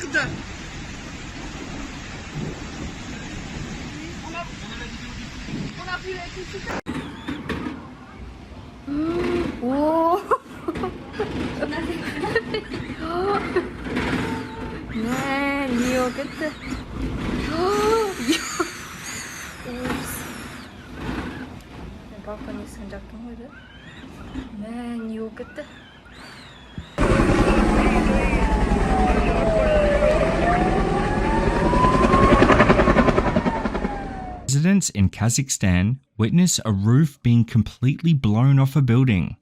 Merde. On a plus l'électricité. 오. 네, 리오 끝에. Balkon is sıcak mıydı? Man, Lio 끝에. Residents in Kazakhstan witness a roof being completely blown off a building.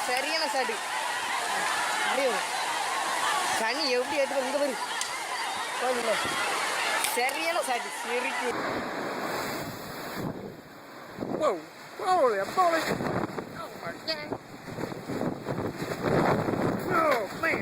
சரியான சாடி சனி எப்படி எடுத்து இங்க பாரு சரியான சாடி சிரிக்கு Whoa, holy moly! Oh my god! Oh man!